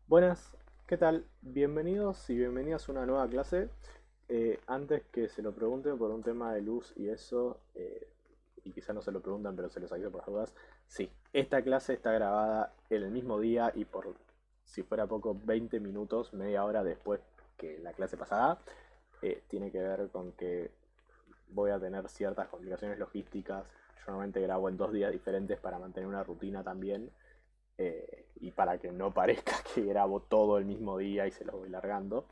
Buenas, ¿qué tal? Bienvenidos y bienvenidas a una nueva clase. Antes que se lo pregunten por un tema de luz y eso, y quizá no se lo preguntan, pero se los aviso por las dudas. Sí, esta clase está grabada el mismo día y por, si fuera poco, 20 minutos, media hora después que la clase pasada. Tiene que ver con que voy a tener ciertas complicaciones logísticas. Yo normalmente grabo en 2 días diferentes para mantener una rutina también. Y para que no parezca que grabo todo el mismo día y se los voy largando.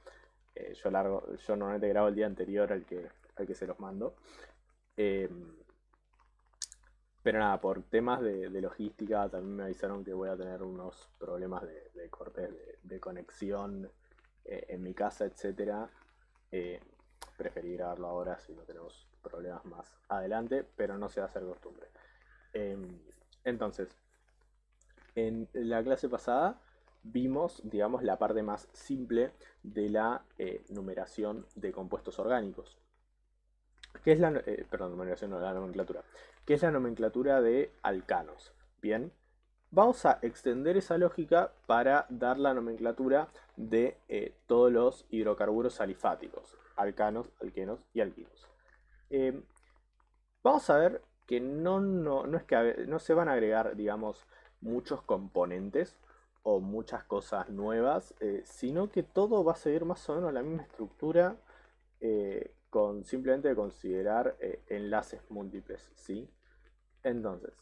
Yo normalmente grabo el día anterior al que se los mando. Eh, pero nada, por temas de logística también me avisaron que voy a tener unos problemas de cortes de conexión en mi casa, etcétera. Eh, Preferí grabarlo ahora si no tenemos problemas más adelante, pero no se va a hacer costumbre. Eh, entonces, en la clase pasada vimos, digamos, la parte más simple de la numeración de compuestos orgánicos. ¿Qué es perdón, numeración no, la nomenclatura? ¿Qué es la nomenclatura de alcanos? Bien, vamos a extender esa lógica para dar la nomenclatura de todos los hidrocarburos alifáticos, alcanos, alquenos y alquinos. Eh, Vamos a ver que no es que no se van a agregar, digamos, muchos componentes o muchas cosas nuevas, sino que todo va a seguir más o menos la misma estructura con simplemente considerar enlaces múltiples, ¿sí? Entonces,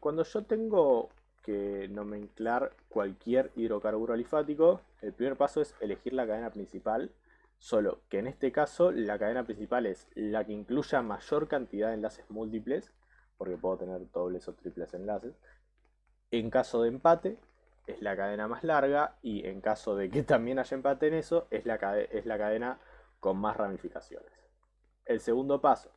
cuando yo tengo que nomenclar cualquier hidrocarburo alifático, el primer paso es elegir la cadena principal, solo que en este caso la cadena principal es la que incluya mayor cantidad de enlaces múltiples, porque puedo tener dobles o triples enlaces. En caso de empate, es la cadena más larga, y en caso de que también haya empate en eso, es la cadena con más ramificaciones. El segundo paso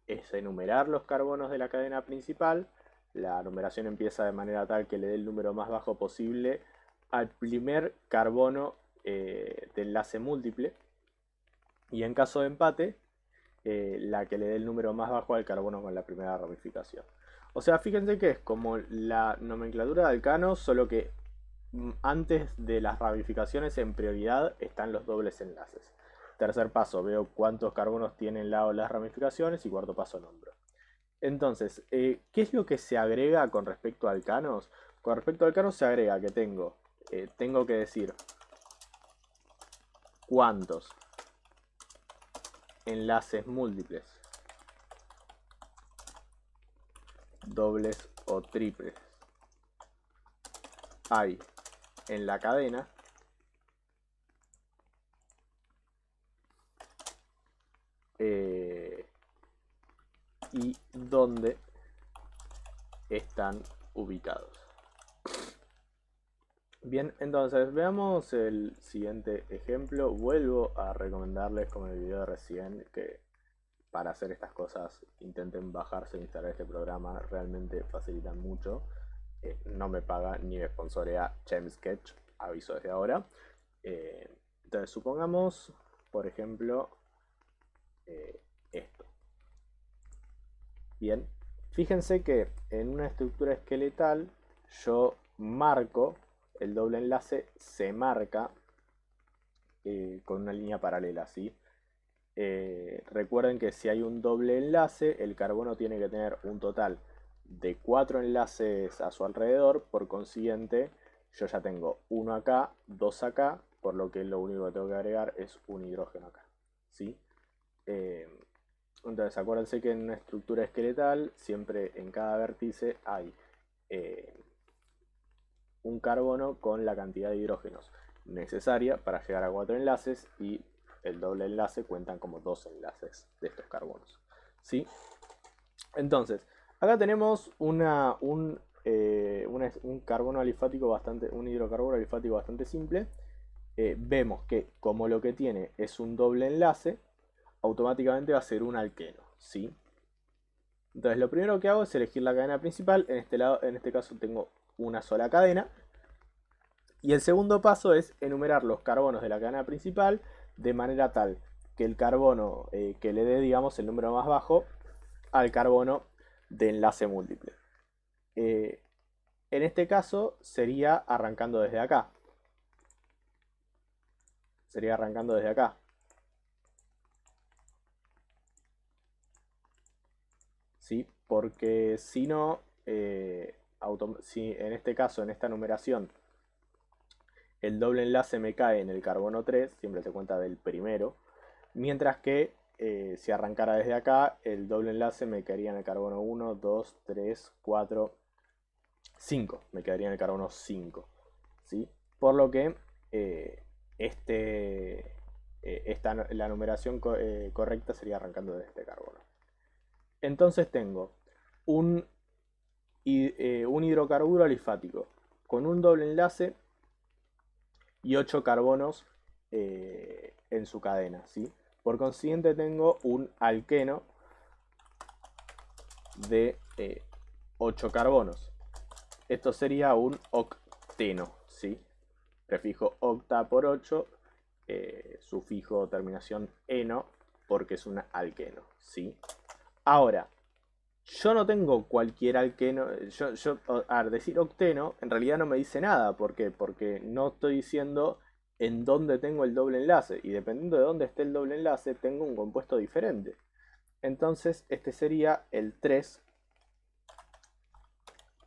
es enumerar los carbonos de la cadena principal. La numeración empieza de manera tal que le dé el número más bajo posible al primer carbono de enlace múltiple. Y en caso de empate, la que le dé el número más bajo al carbono con la primera ramificación. O sea, fíjense que es como la nomenclatura de alcanos, solo que antes de las ramificaciones en prioridad están los dobles enlaces. Tercer paso, veo cuántos carbonos tienen las ramificaciones, y cuarto paso, nombro. Entonces, ¿qué es lo que se agrega con respecto a alcanos? Con respecto a alcanos se agrega que tengo que decir cuántos enlaces múltiples, dobles o triples, hay en la cadena, eh, y dónde están ubicados. Bien, entonces veamos el siguiente ejemplo. Vuelvo a recomendarles, como en el video de recién, que para hacer estas cosas intenten bajarse e instalar este programa. Realmente facilitan mucho. No me paga ni me sponsorea Chemsketch, aviso desde ahora. Entonces supongamos, por ejemplo, esto. Bien, fíjense que en una estructura esqueletal yo marco el doble enlace, se marca con una línea paralela, ¿sí? Recuerden que si hay un doble enlace, el carbono tiene que tener un total de 4 enlaces a su alrededor. Por consiguiente, yo ya tengo uno acá, dos acá, por lo que lo único que tengo que agregar es un hidrógeno acá, ¿sí? Eh, entonces, acuérdense que en una estructura esqueletal, siempre en cada vértice hay eh, un carbono con la cantidad de hidrógenos necesaria para llegar a 4 enlaces, y el doble enlace cuentan como 2 enlaces de estos carbonos, ¿sí? Entonces, acá tenemos un carbono alifático un hidrocarburo alifático bastante simple. Vemos que como lo que tiene es un doble enlace, automáticamente va a ser un alqueno, ¿sí? Entonces lo primero que hago es elegir la cadena principal. En este caso tengo una sola cadena. Y el segundo paso es enumerar los carbonos de la cadena principal de manera tal que el carbono que le dé, digamos, el número más bajo al carbono de enlace múltiple. En este caso sería arrancando desde acá. sería arrancando desde acá. ¿Sí? Porque si no, si en este caso, en esta numeración, el doble enlace me cae en el carbono 3, siempre se cuenta del primero, mientras que si arrancara desde acá, el doble enlace me caería en el carbono 1, 2, 3, 4, 5, me quedaría en el carbono 5, ¿sí? Por lo que este, la numeración correcta sería arrancando desde este carbono. Entonces tengo un, un hidrocarburo alifático con un doble enlace y 8 carbonos en su cadena, ¿sí? Por consiguiente tengo un alqueno de 8 carbonos. Esto sería un octeno, ¿sí? Prefijo octa por 8, sufijo terminación eno, porque es un alqueno, ¿sí? Ahora, yo no tengo cualquier alqueno. Al decir octeno, en realidad no me dice nada. ¿Por qué? Porque no estoy diciendo en dónde tengo el doble enlace. Y dependiendo de dónde esté el doble enlace, tengo un compuesto diferente. Entonces, este sería el 3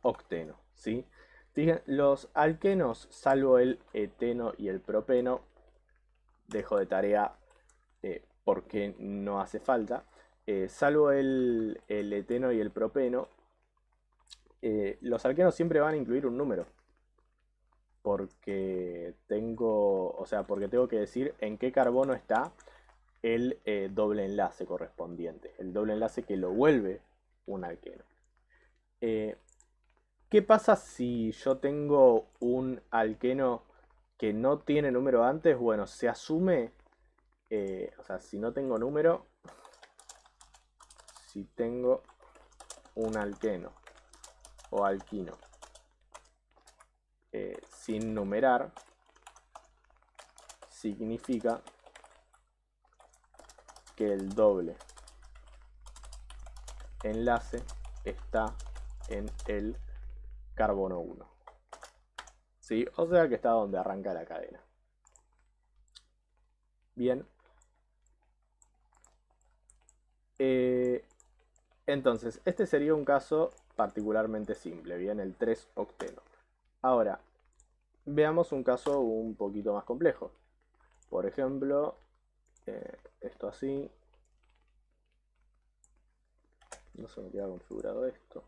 octeno, ¿sí? Fíjense, los alquenos, salvo el eteno y el propeno, dejo de tarea porque no hace falta. Salvo el eteno y el propeno, los alquenos siempre van a incluir un número. Porque porque tengo que decir en qué carbono está el doble enlace correspondiente. El doble enlace que lo vuelve un alqueno. ¿Qué pasa si yo tengo un alqueno que no tiene número antes? Bueno, se asume, si no tengo número, si tengo un alqueno o alquino sin numerar, significa que el doble enlace está en el carbono 1. ¿Sí? O sea que está donde arranca la cadena. Bien. Entonces, este sería un caso particularmente simple, bien, el 3 octeno. Ahora, veamos un caso un poquito más complejo. Por ejemplo, esto así. No se me queda configurado esto.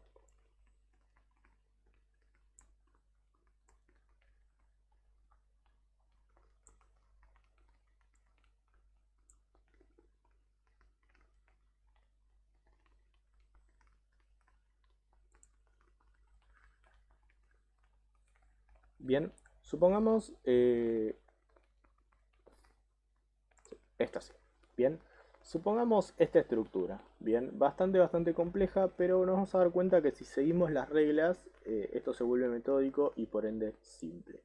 Bien, supongamos esto así. Bien, supongamos esta estructura. Bien, bastante compleja, pero nos vamos a dar cuenta que si seguimos las reglas, esto se vuelve metódico y por ende simple.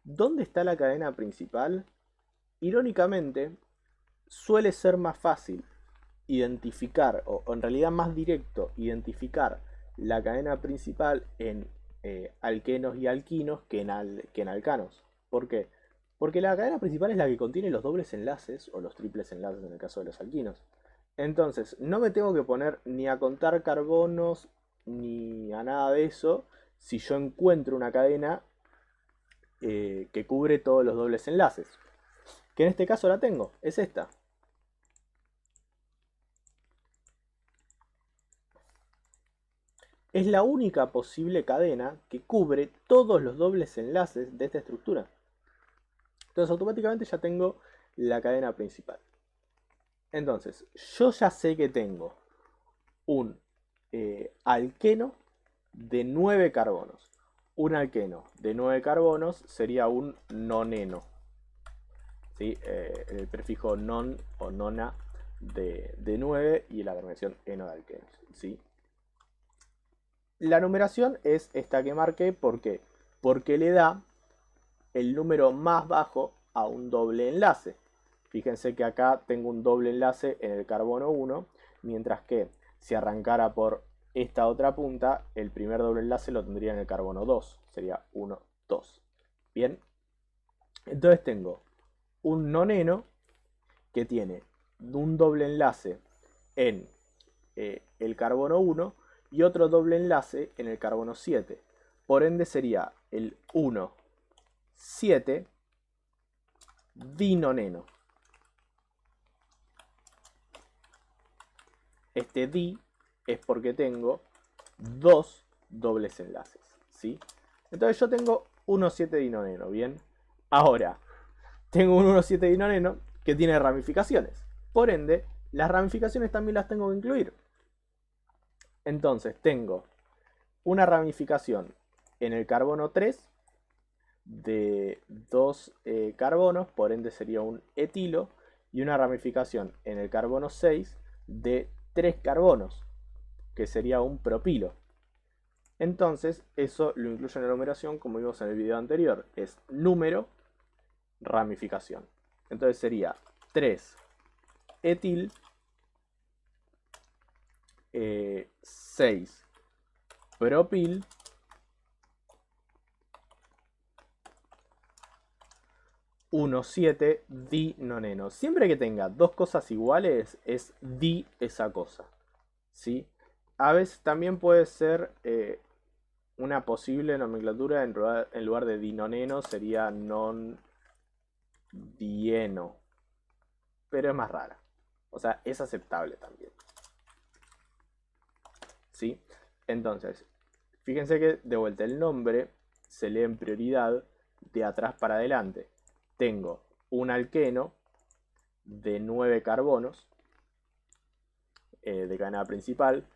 ¿Dónde está la cadena principal? Irónicamente, suele ser más fácil identificar, o en realidad más directo, identificar la cadena principal en alquenos y alquinos que en alcanos. ¿Por qué? Porque la cadena principal es la que contiene los dobles enlaces o los triples enlaces en el caso de los alquinos. Entonces, no me tengo que poner ni a contar carbonos ni a nada de eso si yo encuentro una cadena que cubre todos los dobles enlaces. Que en este caso la tengo, es esta. Es la única posible cadena que cubre todos los dobles enlaces de esta estructura. Entonces automáticamente ya tengo la cadena principal. Entonces, yo ya sé que tengo un alqueno de 9 carbonos. Un alqueno de 9 carbonos sería un noneno. ¿Sí? El prefijo non o nona de 9 y la terminación eno de alquenos. ¿Sí? La numeración es esta que marqué, ¿por qué? Porque le da el número más bajo a un doble enlace. Fíjense que acá tengo un doble enlace en el carbono 1, mientras que si arrancara por esta otra punta, el primer doble enlace lo tendría en el carbono 2, sería 1, 2. Bien, entonces tengo un noneno que tiene un doble enlace en el carbono 1 y otro doble enlace en el carbono 7. Por ende sería el 1,7 dinoneno. Este di es porque tengo dos dobles enlaces, ¿sí? Entonces yo tengo 1,7 dinoneno, ¿bien? Ahora, tengo un 1,7 dinoneno que tiene ramificaciones. Por ende, las ramificaciones también las tengo que incluir. Entonces, tengo una ramificación en el carbono 3 de 2 carbonos, por ende sería un etilo, y una ramificación en el carbono 6 de 3 carbonos, que sería un propilo. Entonces, eso lo incluyo en la numeración, como vimos en el video anterior, es número, ramificación. Entonces sería 3 etil, 6 propil, 1,7 dinoneno. Siempre que tenga dos cosas iguales es di esa cosa, ¿sí? A veces también puede ser una posible nomenclatura en lugar de dinoneno sería non dieno, pero es más rara. O sea, es aceptable también, ¿sí? Entonces, fíjense que de vuelta el nombre se lee en prioridad de atrás para adelante. Tengo un alqueno de 9 carbonos de cadena principal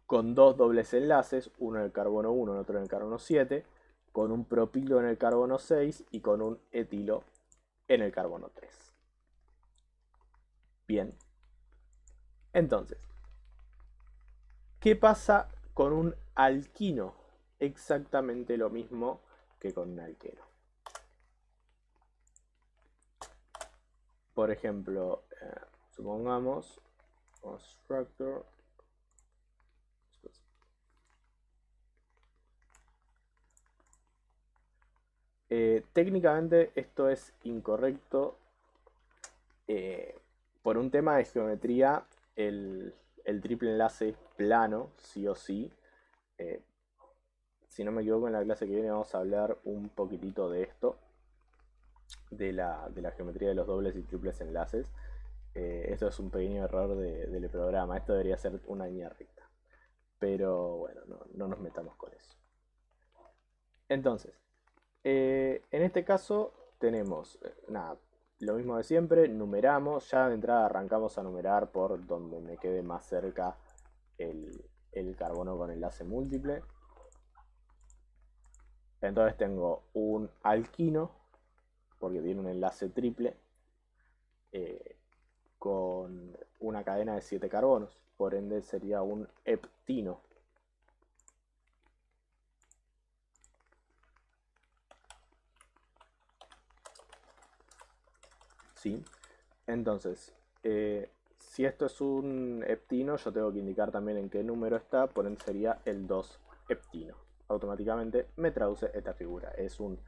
con dos dobles enlaces, uno en el carbono 1 y otro en el carbono 7, con un propilo en el carbono 6 y con un etilo en el carbono 3. Bien. Entonces, ¿qué pasa con un alquino? Exactamente lo mismo que con un alqueno. Por ejemplo, supongamos constructor. Técnicamente esto es incorrecto. Por un tema de geometría, el triple enlace es plano, sí o sí. Si no me equivoco, en la clase que viene vamos a hablar un poquitito de esto, de la geometría de los dobles y triples enlaces. Esto es un pequeño error del programa, esto debería ser una línea recta. Pero bueno, no nos metamos con eso. Entonces, en este caso tenemos, nada, lo mismo de siempre, numeramos, ya de entrada arrancamos a numerar por donde me quede más cerca el carbono con enlace múltiple. Entonces tengo un alquino, porque tiene un enlace triple, con una cadena de 7 carbonos, por ende sería un heptino. ¿Sí? Entonces, si esto es un heptino, yo tengo que indicar también en qué número está, por ende sería el 2 heptino. Automáticamente me traduce esta figura. Es un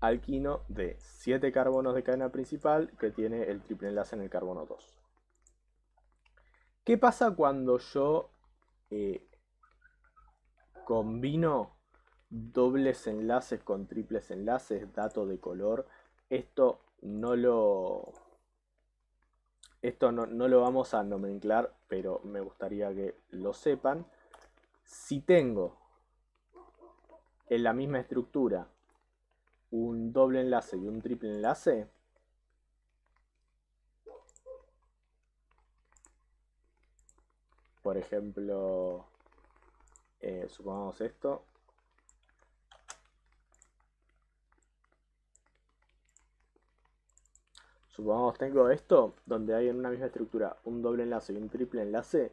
alquino de 7 carbonos de cadena principal que tiene el triple enlace en el carbono 2. ¿Qué pasa cuando yo combino dobles enlaces con triples enlaces, dato de color? Esto no lo vamos a nomenclar, pero me gustaría que lo sepan. Si tengo en la misma estructura un doble enlace y un triple enlace, por ejemplo, supongamos esto, supongamos tengo esto, donde hay en una misma estructura un doble enlace y un triple enlace,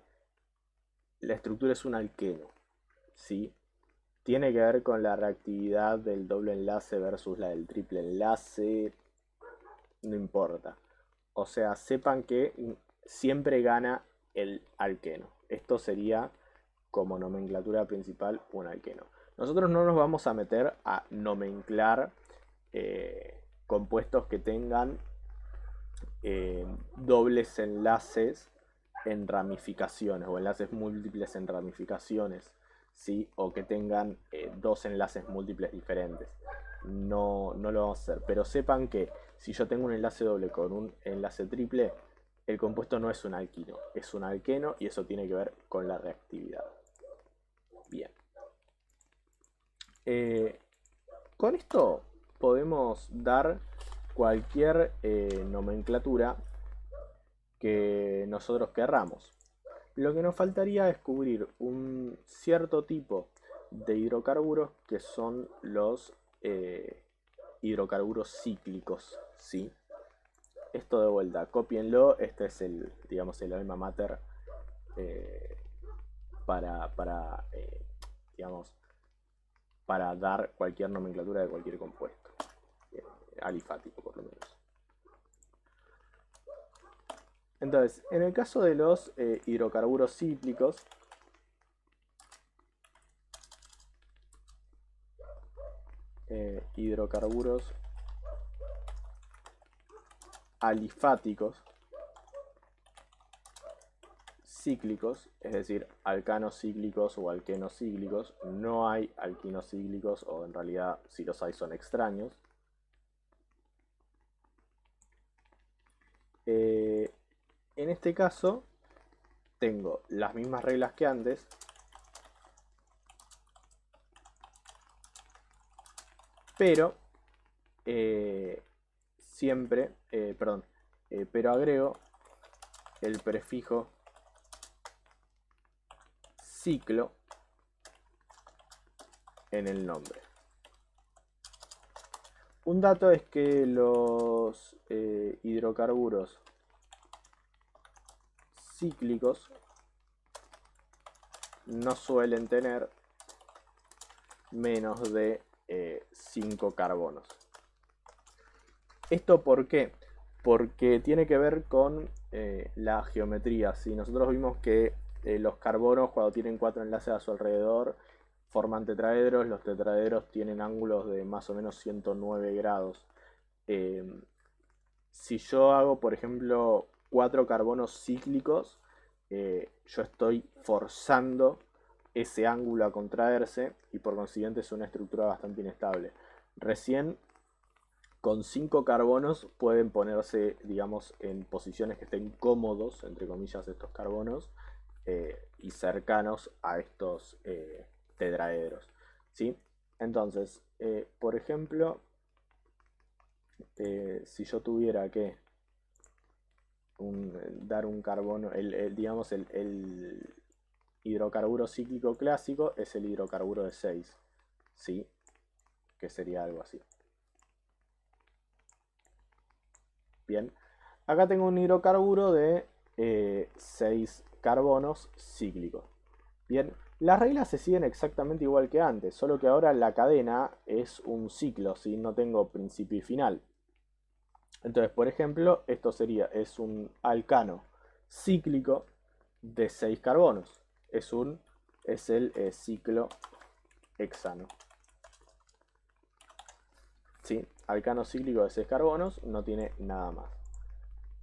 la estructura es un alqueno, ¿sí? Tiene que ver con la reactividad del doble enlace versus la del triple enlace, no importa. O sea, sepan que siempre gana el alqueno. Esto sería como nomenclatura principal un alqueno. Nosotros no nos vamos a meter a nomenclar compuestos que tengan dobles enlaces en ramificaciones o enlaces múltiples en ramificaciones, ¿sí? O que tengan dos enlaces múltiples diferentes. No lo vamos a hacer, pero sepan que si yo tengo un enlace doble con un enlace triple, el compuesto no es un alquino, es un alqueno y eso tiene que ver con la reactividad. Bien. Con esto podemos dar cualquier nomenclatura que nosotros querramos. Lo que nos faltaría es cubrir un cierto tipo de hidrocarburos que son los hidrocarburos cíclicos, ¿sí? Esto de vuelta, cópienlo, este es el, digamos, el alma mater digamos, para dar cualquier nomenclatura de cualquier compuesto, alifático por lo menos. Entonces, en el caso de los hidrocarburos cíclicos, hidrocarburos alifáticos cíclicos, es decir, alcanos cíclicos o alquenos cíclicos, no hay alquinos cíclicos, o en realidad si los hay son extraños. En este caso tengo las mismas reglas que antes, pero pero agrego el prefijo ciclo en el nombre. Un dato es que los hidrocarburos cíclicos no suelen tener menos de 5 carbonos. ¿Esto por qué? Porque tiene que ver con la geometría. Si nosotros vimos que los carbonos, cuando tienen 4 enlaces a su alrededor, forman tetraedros. Los tetraedros tienen ángulos de más o menos 109 grados. Si yo hago, por ejemplo, 4 carbonos cíclicos, yo estoy forzando ese ángulo a contraerse y por consiguiente es una estructura bastante inestable. Recién con 5 carbonos pueden ponerse, digamos, en posiciones que estén cómodos, entre comillas, estos carbonos y cercanos a estos tetraedros, ¿sí? Entonces, por ejemplo, si yo tuviera que dar un carbono, digamos, el hidrocarburo cíclico clásico es el hidrocarburo de 6, ¿sí? Que sería algo así. Bien, acá tengo un hidrocarburo de 6 carbonos cíclicos. Bien, las reglas se siguen exactamente igual que antes, solo que ahora la cadena es un ciclo, ¿sí? No tengo principio y final. Entonces, por ejemplo, esto es un alcano cíclico de 6 carbonos. Es el ciclo hexano. ¿Sí? Alcano cíclico de 6 carbonos, no tiene nada más.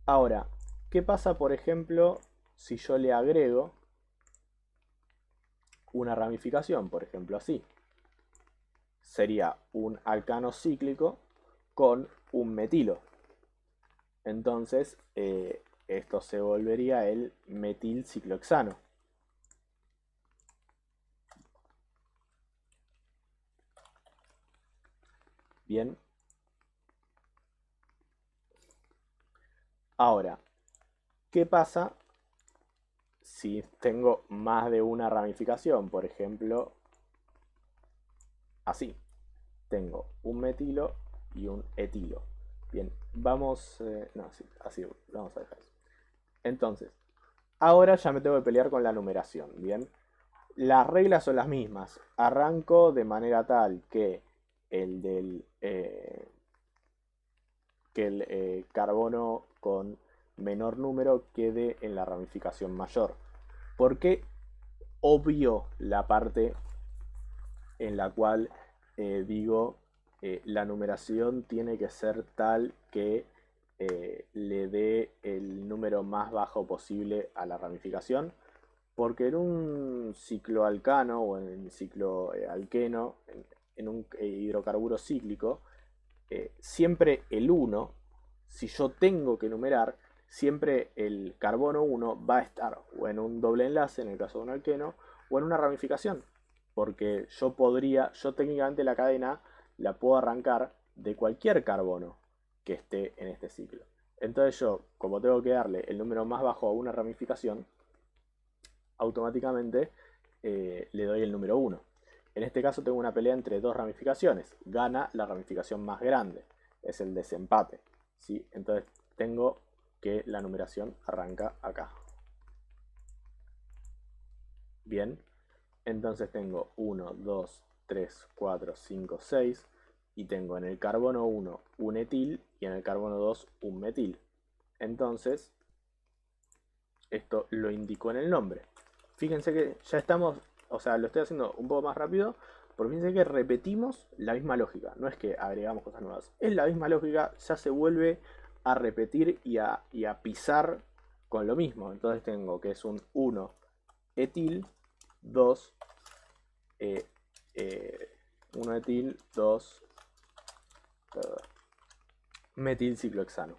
Ahora, ¿qué pasa, por ejemplo, si yo le agrego una ramificación? Por ejemplo, así. Sería un alcano cíclico con un metilo. Entonces, esto se volvería el metil ciclohexano. Bien. Ahora, ¿qué pasa si tengo más de una ramificación? Por ejemplo, así. Tengo un metilo y un etilo. Bien, vamos... no, sí, así vamos a dejar eso. Entonces, ahora ya me tengo que pelear con la numeración, ¿bien? Las reglas son las mismas. Arranco de manera tal que el carbono con menor número quede en la ramificación mayor. Porque obvio la parte en la cual digo la numeración tiene que ser tal que le dé el número más bajo posible a la ramificación, porque en un ciclo alcano o en un ciclo alqueno, en un hidrocarburo cíclico, siempre el 1, si yo tengo que numerar, siempre el carbono 1 va a estar o en un doble enlace, en el caso de un alqueno, o en una ramificación, porque yo técnicamente la cadena la puedo arrancar de cualquier carbono que esté en este ciclo. Entonces yo, como tengo que darle el número más bajo a una ramificación, automáticamente le doy el número 1. En este caso tengo una pelea entre dos ramificaciones. Gana la ramificación más grande. Es el desempate, ¿sí? Entonces tengo que la numeración arranca acá. Bien. Entonces tengo 1, 2, 3, 4, 5, 6. Y tengo en el carbono 1 un etil y en el carbono 2 un metil. Entonces, esto lo indico en el nombre. Fíjense que ya estamos, o sea, lo estoy haciendo un poco más rápido, porque fíjense que repetimos la misma lógica. No es que agregamos cosas nuevas. Es la misma lógica, ya se vuelve a repetir y a pisar con lo mismo. Entonces tengo que es un 1 etil, 2 1 etil, 2 metil ciclohexano.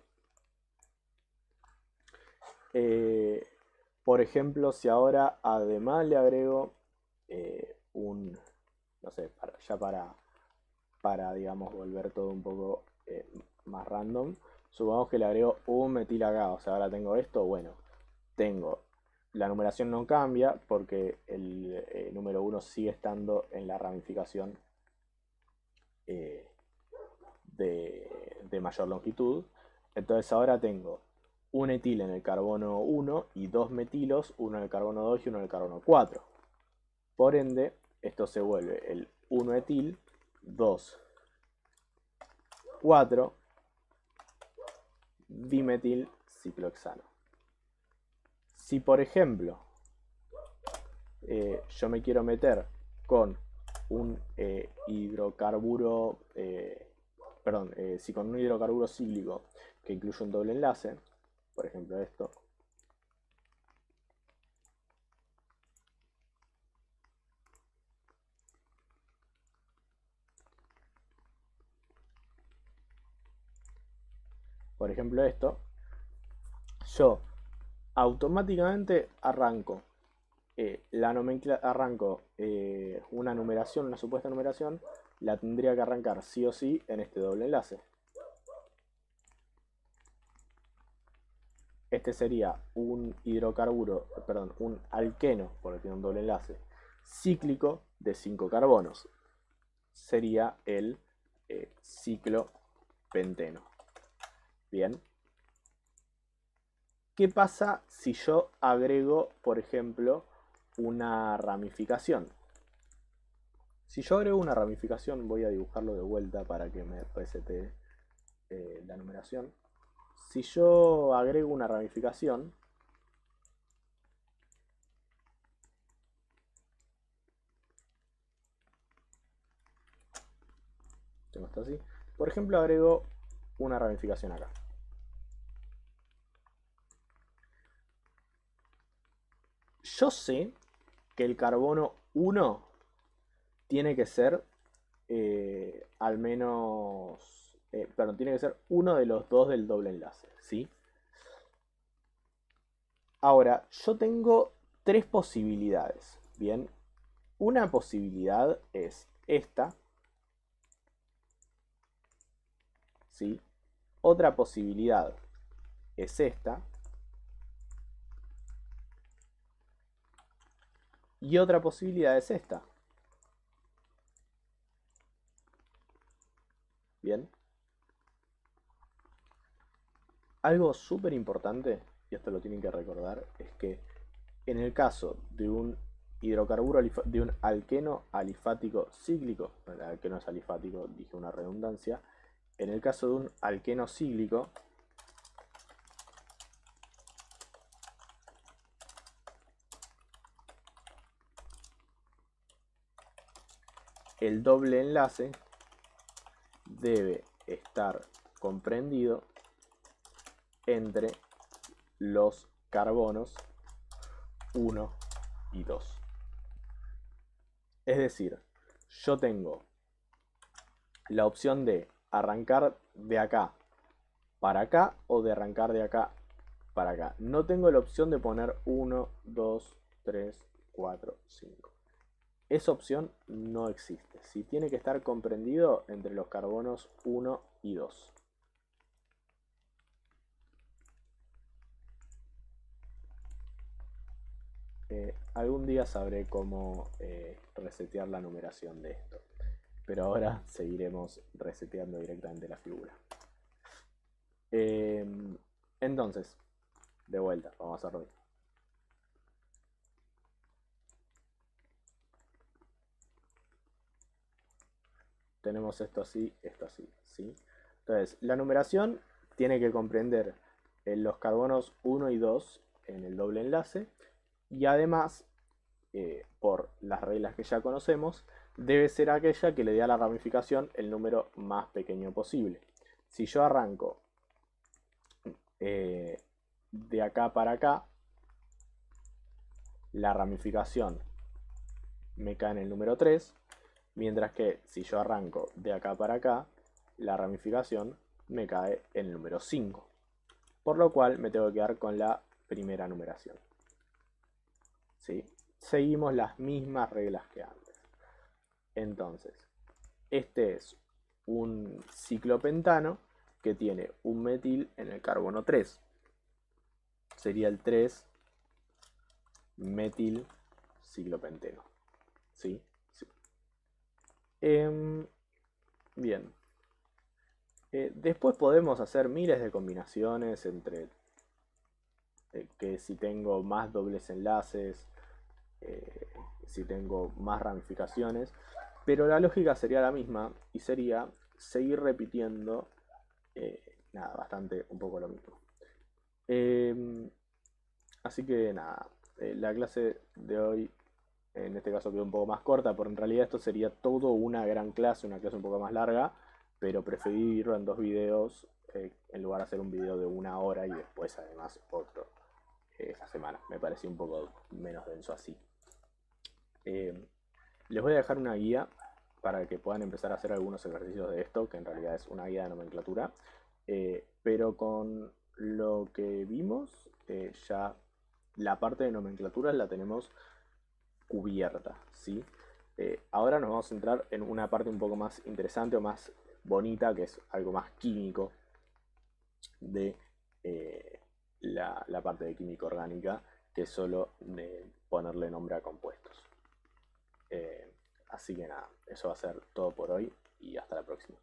Por ejemplo, si ahora además le agrego no sé, para digamos, volver todo un poco más random, supongamos que le agrego un metil acá, o sea, ahora tengo esto, bueno, la numeración no cambia porque el número 1 sigue estando en la ramificación de mayor longitud. Entonces ahora tengo un etil en el carbono 1 y dos metilos, uno en el carbono 2 y uno en el carbono 4. Por ende, esto se vuelve el 1 etil, 2, 4, dimetil ciclohexano. Si por ejemplo yo me quiero meter con un hidrocarburo, si con un hidrocarburo cíclico que incluye un doble enlace, por ejemplo esto, yo automáticamente arranco una numeración, una supuesta numeración, la tendría que arrancar sí o sí en este doble enlace. Este sería un un alqueno, porque tiene un doble enlace, cíclico de 5 carbonos. Sería el ciclo penteno. Bien. ¿Qué pasa si yo agrego, por ejemplo, una ramificación? Si yo agrego una ramificación, voy a dibujarlo de vuelta para que me resete la numeración. Si yo agrego una ramificación, tengo esto así. Por ejemplo, agrego una ramificación acá. Yo sé que el carbono 1 tiene que ser al menos, perdón, tiene que ser uno de los dos del doble enlace, ¿sí? Ahora, yo tengo tres posibilidades, ¿bien? Una posibilidad es esta, ¿sí? Otra posibilidad es esta. Y otra posibilidad es esta. Bien. Algo súper importante, y esto lo tienen que recordar, es que en el caso de un hidrocarburo, de un alqueno alifático cíclico, el alqueno es alifático, dije una redundancia, en el caso de un alqueno cíclico, el doble enlace debe estar comprendido entre los carbonos 1 y 2. Es decir, yo tengo la opción de arrancar de acá para acá o de arrancar de acá para acá. No tengo la opción de poner 1, 2, 3, 4, 5. Esa opción no existe. Sí, tiene que estar comprendido entre los carbonos 1 y 2. Algún día sabré cómo resetear la numeración de esto. Pero ahora seguiremos reseteando directamente la figura. Entonces, de vuelta, vamos a hacerlo. Tenemos esto así, ¿sí? Entonces, la numeración tiene que comprender los carbonos 1 y 2 en el doble enlace y además, por las reglas que ya conocemos, debe ser aquella que le dé a la ramificación el número más pequeño posible. Si yo arranco de acá para acá, la ramificación me cae en el número 3, mientras que si yo arranco de acá para acá, la ramificación me cae en el número 5. Por lo cual me tengo que quedar con la primera numeración. ¿Sí? Seguimos las mismas reglas que antes. Entonces, este es un ciclopentano que tiene un metil en el carbono 3. Sería el 3 metil ciclopenteno. ¿Sí? Sí. Bien. Después podemos hacer miles de combinaciones entre que si tengo más dobles enlaces, si tengo más ramificaciones, pero la lógica sería la misma y sería seguir repitiendo nada, bastante un poco lo mismo. Así que nada, la clase de hoy en este caso quedó un poco más corta, porque en realidad esto sería todo una gran clase, una clase un poco más larga, pero preferí dividirlo en 2 videos en lugar de hacer un video de 1 hora y después además otro esta semana. Me pareció un poco menos denso así. Les voy a dejar una guía para que puedan empezar a hacer algunos ejercicios de esto, que en realidad es una guía de nomenclatura, pero con lo que vimos ya la parte de nomenclatura la tenemos cubierta, ¿sí? Ahora nos vamos a centrar en una parte un poco más interesante o más bonita, que es algo más químico de la parte de química orgánica, que es solo de ponerle nombre a compuestos. Así que nada, eso va a ser todo por hoy y hasta la próxima.